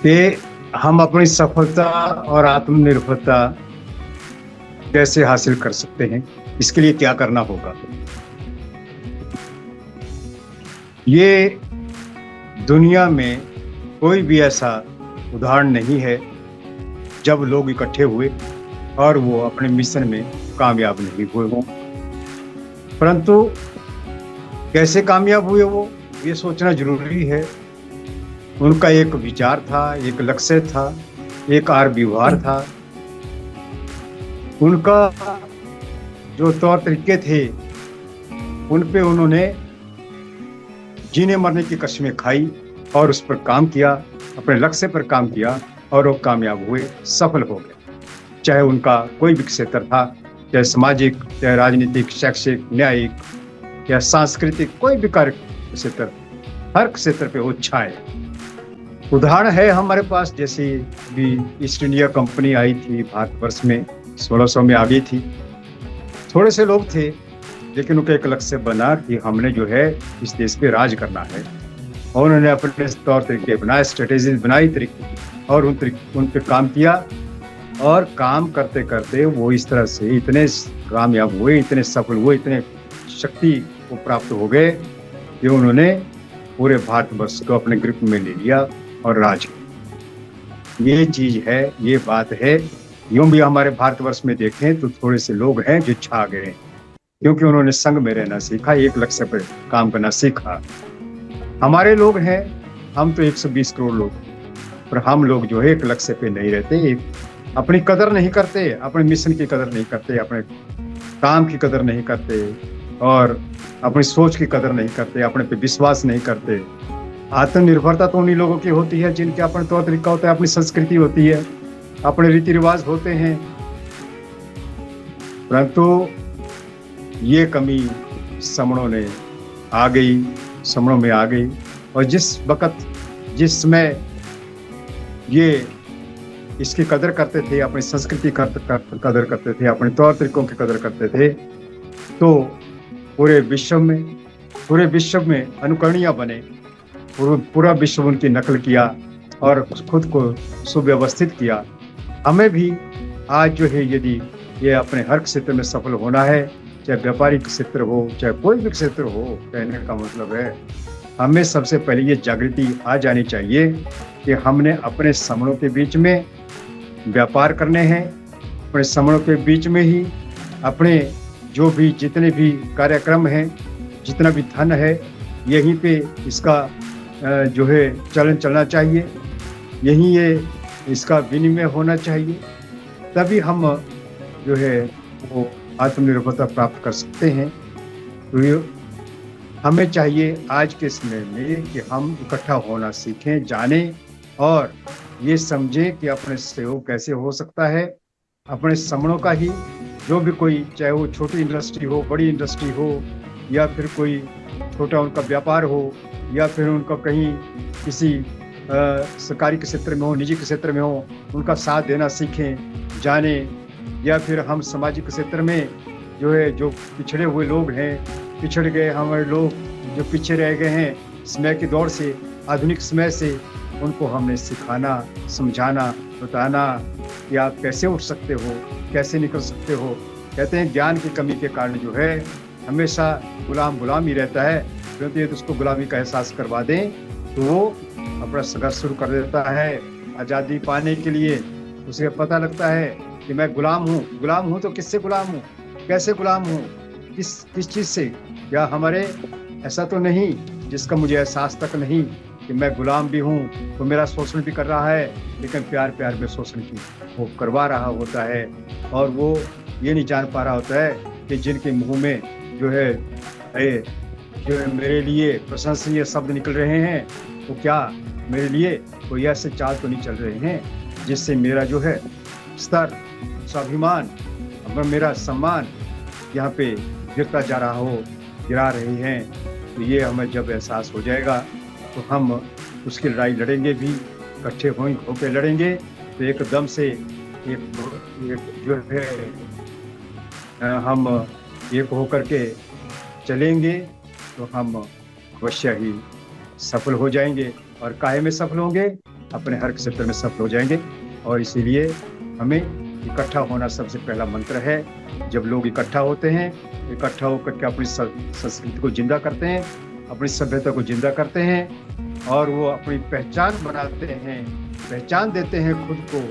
कि हम अपनी सफलता और आत्मनिर्भरता कैसे हासिल कर सकते हैं, इसके लिए क्या करना होगा। ये दुनिया में कोई भी ऐसा उदाहरण नहीं है जब लोग इकट्ठे हुए और वो अपने मिशन में कामयाब नहीं हुए हों। परंतु कैसे कामयाब हुए वो, ये सोचना ज़रूरी है। उनका एक विचार था, एक लक्ष्य था, एक आर व्यवहार था। उनका जो तौर तरीके थे, उन पे उन्होंने जीने मरने की कस्में खाई और उस पर काम किया, अपने लक्ष्य पर काम किया और वो कामयाब हुए, सफल हो गए। चाहे उनका कोई भी क्षेत्र था, चाहे सामाजिक, चाहे राजनीतिक, शैक्षिक, न्यायिक या सांस्कृतिक, कोई भी कार्य क्षेत्र, हर क्षेत्र पे वो छाए। उदाहरण है हमारे पास, जैसे भी ईस्ट इंडिया कंपनी आई थी भारतवर्ष में, 1600 में आ गई थी। थोड़े से लोग थे, लेकिन उनका एक लक्ष्य बना कि हमने जो है इस देश पे राज करना है। और उन्होंने अपने तौर तरीके बनाए, स्ट्रेटेजी बनाई, तरीके, और उन पे काम किया। और काम करते करते वो इस तरह से इतने कामयाब हुए, इतने सफल हुए, इतने शक्ति को प्राप्त हो गए कि उन्होंने पूरे भारतवर्ष को अपने ग्रिप में ले लिया और राज किया। ये चीज है, ये बात है। यूं भी हमारे भारतवर्ष में देखें तो थोड़े से लोग हैं जो छा गए हैं, क्योंकि उन्होंने संग में रहना सीखा, एक लक्ष्य पर काम करना सीखा। हमारे लोग हैं, हम तो 120 करोड़ लोग, पर हम लोग जो है एक लक्ष्य पे नहीं रहते, एक अपनी कदर नहीं करते, अपने मिशन की कदर नहीं करते, अपने काम की कदर नहीं करते और अपनी सोच की कदर नहीं करते, अपने पे विश्वास नहीं करते। आत्मनिर्भरता तो उन्हीं लोगों की होती है जिनके अपने तौर तरीका होता है, अपनी संस्कृति होती है, अपने रीति रिवाज होते हैं। परंतु ये कमी समणों ने आ गई, समणों में आ गई। और जिस वक्त, जिस समय ये इसकी कदर करते थे, अपनी संस्कृति कदर करते थे, अपने तौर तरीकों की कदर करते थे, तो पूरे विश्व में अनुकरणीय बने। पूरा विश्व उनकी नकल किया और खुद को सुव्यवस्थित किया। हमें भी आज जो है, यदि ये अपने हर क्षेत्र में सफल होना है, चाहे व्यापारिक क्षेत्र हो, चाहे कोई भी क्षेत्र हो, कहने का मतलब है हमें सबसे पहले ये जागृति आ जानी चाहिए कि हमने अपने समणों के बीच में व्यापार करने हैं, अपने समणों के बीच में ही अपने जो भी जितने भी कार्यक्रम हैं, जितना भी धन है, यहीं पे इसका जो है चलन चलना चाहिए, यहीं ये इसका विनिमय होना चाहिए। तभी हम जो है वो आत्मनिर्भरता प्राप्त कर सकते हैं। तो हमें चाहिए आज के समय में कि हम इकट्ठा होना सीखें, जानें और ये समझें कि अपने सहयोग कैसे हो सकता है। अपने समणों का ही जो भी कोई, चाहे वो छोटी इंडस्ट्री हो, बड़ी इंडस्ट्री हो, या फिर कोई छोटा उनका व्यापार हो, या फिर उनका कहीं किसी सरकारी के क्षेत्र में हो, निजी के क्षेत्र में हो, उनका साथ देना सीखें, जानें। या फिर हम सामाजिक क्षेत्र में जो है, जो पिछड़े हुए लोग हैं, पिछड़ गए हमारे लोग जो पीछे रह गए हैं समय की दौड़ से, आधुनिक समय से, उनको हमने सिखाना, समझाना, बताना कि आप कैसे उठ सकते हो, कैसे निकल सकते हो। कहते हैं ज्ञान की कमी के कारण जो है हमेशा गुलाम ही रहता है, क्योंकि यदि उसको गुलामी का एहसास करवा दें तो वो अपना संघर्ष शुरू कर देता है। आज़ादी पाने के लिए उसे पता लगता है कि मैं गुलाम हूँ तो किससे गुलाम हूँ, कैसे गुलाम हूँ, किस चीज़ से। क्या हमारे ऐसा तो नहीं जिसका मुझे एहसास तक नहीं कि मैं गुलाम भी हूँ, तो मेरा शोषण भी कर रहा है, लेकिन प्यार में शोषण की वो करवा रहा होता है। और वो ये नहीं जान पा रहा होता है कि जिनके मुंह में जो है मेरे लिए प्रशंसनीय शब्द निकल रहे हैं, वो क्या मेरे लिए कोई ऐसे चाल तो नहीं चल रहे हैं जिससे मेरा जो है स्तर, स्वाभिमान, मेरा सम्मान यहाँ पे गिरा रही हैं। तो ये हमें जब एहसास हो जाएगा तो हम उसकी लड़ाई लड़ेंगे भी, इकट्ठे होकर लड़ेंगे, तो एकदम से एक जो है हम एक होकर के चलेंगे तो हम अवश्य ही सफल हो जाएंगे। और काहे में सफल होंगे? अपने हर क्षेत्र में सफल हो जाएंगे। और इसीलिए हमें इकट्ठा होना सबसे पहला मंत्र है। जब लोग इकट्ठा होते हैं, इकट्ठा होकर के अपनी संस्कृति को जिंदा करते हैं, अपनी सभ्यता को जिंदा करते हैं और वो अपनी पहचान बनाते हैं, पहचान देते हैं खुद को।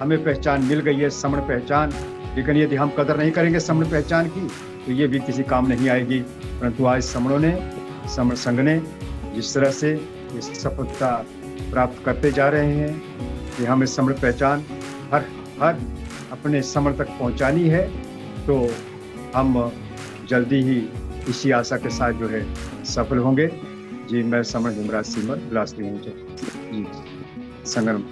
हमें पहचान मिल गई है, समण पहचान, लेकिन यदि हम कदर नहीं करेंगे समण पहचान की तो ये भी किसी काम नहीं आएगी। परंतु आज समणों ने, समण संघ ने जिस तरह से इस सफलता प्राप्त करते जा रहे हैं कि हमें समण पहचान हर अपने समण तक पहुंचानी है, तो हम जल्दी ही इसी आशा के साथ जो है सफल होंगे। जी, मैं समण हिमराज सिमर बिलासपुर जी संगम